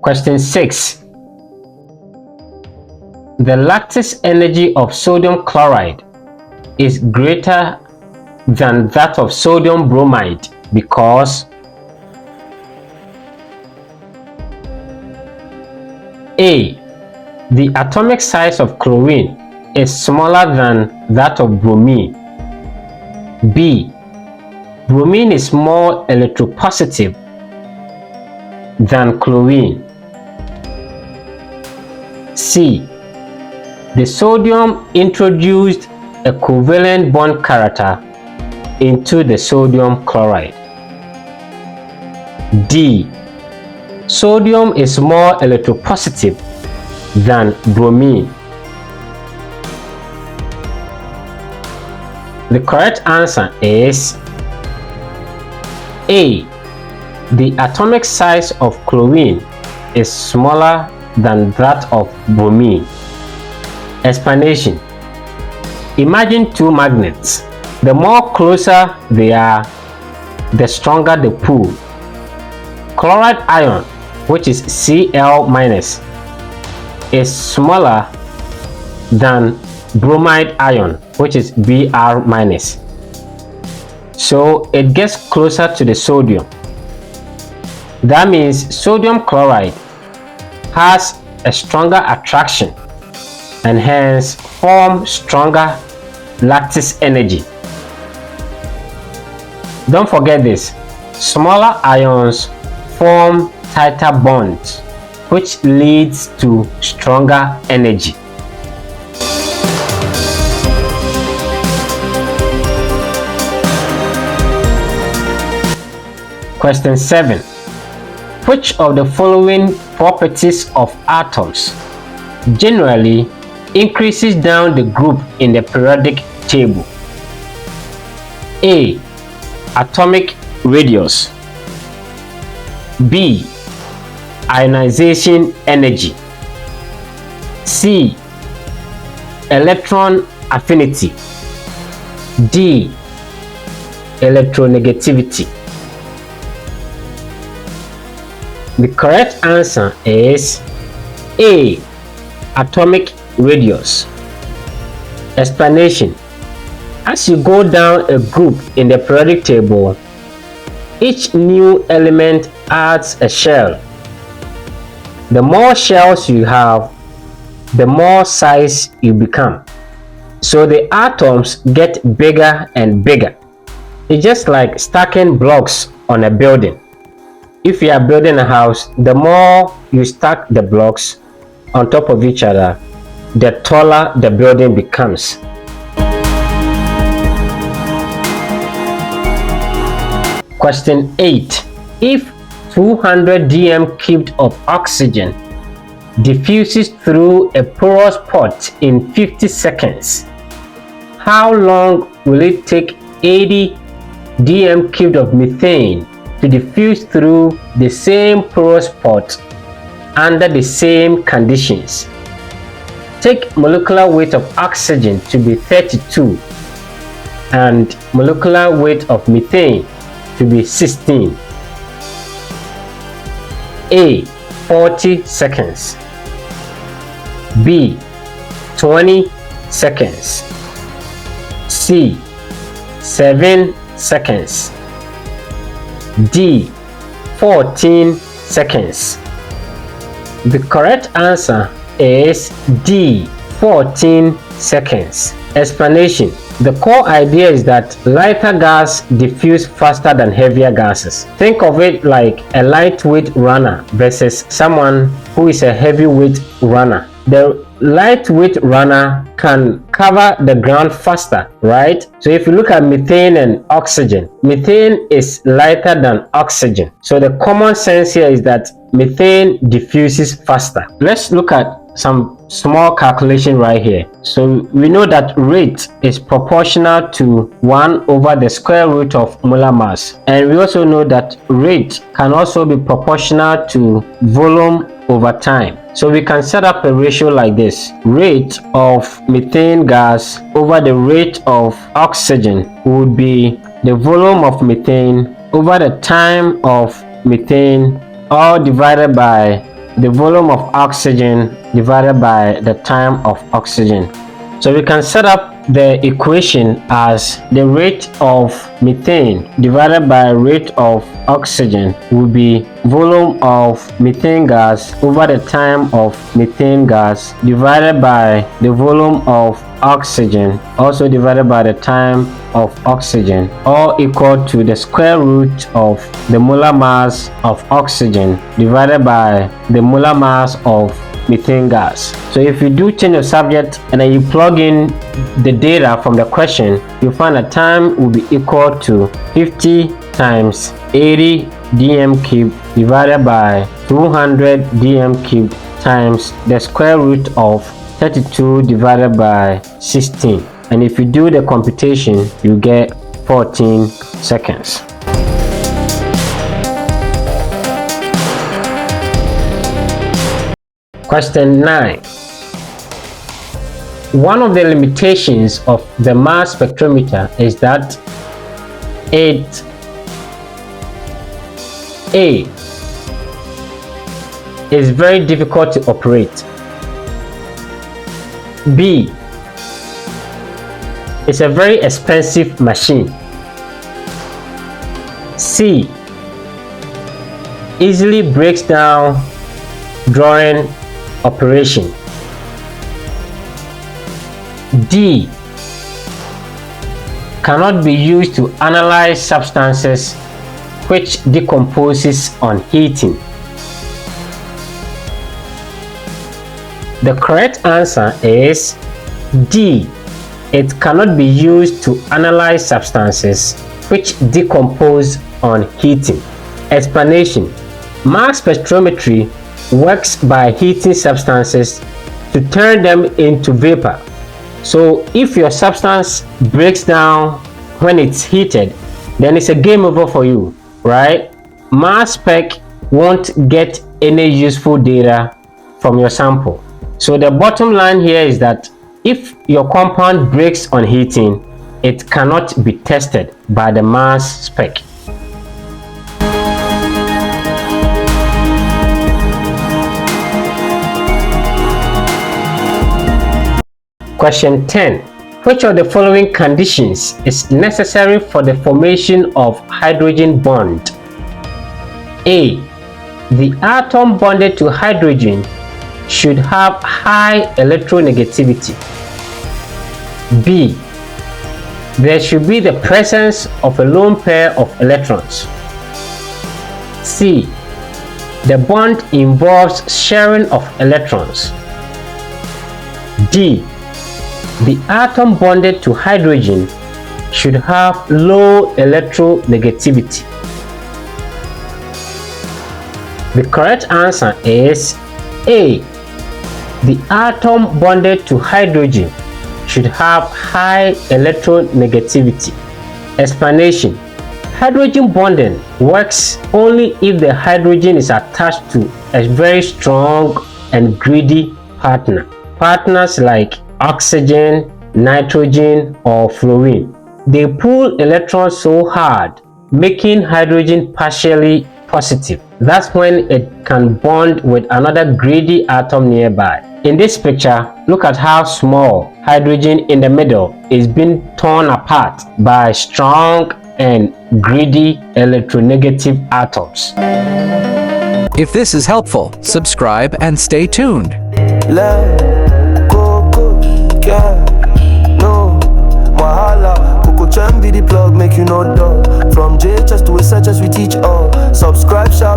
Question 6. The lattice energy of sodium chloride is greater than that of sodium bromide because A. The atomic size of chlorine is smaller than that of bromine. B. Bromine is more electropositive than chlorine. C. The sodium introduced a covalent bond character into the sodium chloride. D. Sodium is more electropositive than bromine. The correct answer is A. The atomic size of chlorine is smaller than that of bromine. Explanation. Imagine two magnets. The more closer they are, the stronger the pull. Chloride ion, which is Cl-, is smaller than bromide ion, which is Br-. So it gets closer to the sodium. That means sodium chloride has a stronger attraction and hence form stronger lattice energy. Don't forget this. Smaller ions form tighter bonds, which leads to stronger energy. Question 7. Which of the following properties of atoms generally increases down the group in the periodic table? A. Atomic radius. B. Ionization energy. C. Electron affinity. D. Electronegativity. The correct answer is A. Atomic radius. Explanation. As you go down a group in the periodic table, each new element adds a shell. The more shells you have, the more size you become. So the atoms get bigger and bigger. It's just like stacking blocks on a building. If you are building a house, the more you stack the blocks on top of each other, the taller the building becomes. Question 8. If 200 dm cubed of oxygen diffuses through a porous pot in 50 seconds, how long will it take 80 dm cubed of methane to diffuse through the same porous pot under the same conditions? Take molecular weight of oxygen to be 32 and molecular weight of methane to be 16. A. 40 seconds. B. 20 seconds. C. 7 seconds. D. 14 seconds. The correct answer is D. 14 seconds. Explanation. The core idea is that lighter gas diffuse faster than heavier gases. Think of it like a lightweight runner versus someone who is a heavyweight runner. The lightweight runner can cover the ground faster, right? So if you look at methane and oxygen, methane is lighter than oxygen. So the common sense here is that methane diffuses faster. Let's look at some small calculation right here. So we know that rate is proportional to 1 over the square root of molar mass, and we also know that rate can also be proportional to volume over time. So we can set up a ratio like this: rate of methane gas over the rate of oxygen would be the volume of methane over the time of methane, all divided by the volume of oxygen divided by the time of oxygen. So we can set up the equation as the rate of methane divided by rate of oxygen will be volume of methane gas over the time of methane gas divided by the volume of oxygen also divided by the time of oxygen, all equal to the square root of the molar mass of oxygen divided by the molar mass of methane gas. So if you do change the subject and then you plug in the data from the question, you find that time will be equal to 50 times 80 dm cube divided by 200 dm cube times the square root of 32 divided by 16. And if you do the computation, you get 14 seconds. Question 9. One of the limitations of the mass spectrometer is that it A is very difficult to operate. B, it's a very expensive machine. C, easily breaks down during operation. D, cannot be used to analyze substances which decomposes on heating. The correct answer is D. It cannot be used to analyze substances which decompose on heating. Explanation: mass spectrometry works by heating substances to turn them into vapor. So if your substance breaks down when it's heated, then it's a game over for you, right? Mass spec won't get any useful data from your sample. So the bottom line here is that if your compound breaks on heating, it cannot be tested by the mass spec. Question 10. Which of the following conditions is necessary for the formation of hydrogen bond? A, the atom bonded to hydrogen should have high electronegativity. B, there should be the presence of a lone pair of electrons. C, the bond involves sharing of electrons. D, the atom bonded to hydrogen should have low electronegativity. The correct answer is A, the atom bonded to hydrogen should have high electronegativity. Explanation: hydrogen bonding works only if the hydrogen is attached to a very strong and greedy partner. Partners like oxygen, nitrogen, or fluorine. They pull electrons so hard, making hydrogen partially positive. That's when it can bond with another greedy atom nearby. In this picture, look at how small hydrogen in the middle is being torn apart by strong and greedy electronegative atoms. If this is helpful, subscribe and stay tuned. KokoChem be the plug, make you know duh. From JHS to SHS we teach all. Subscribe, shout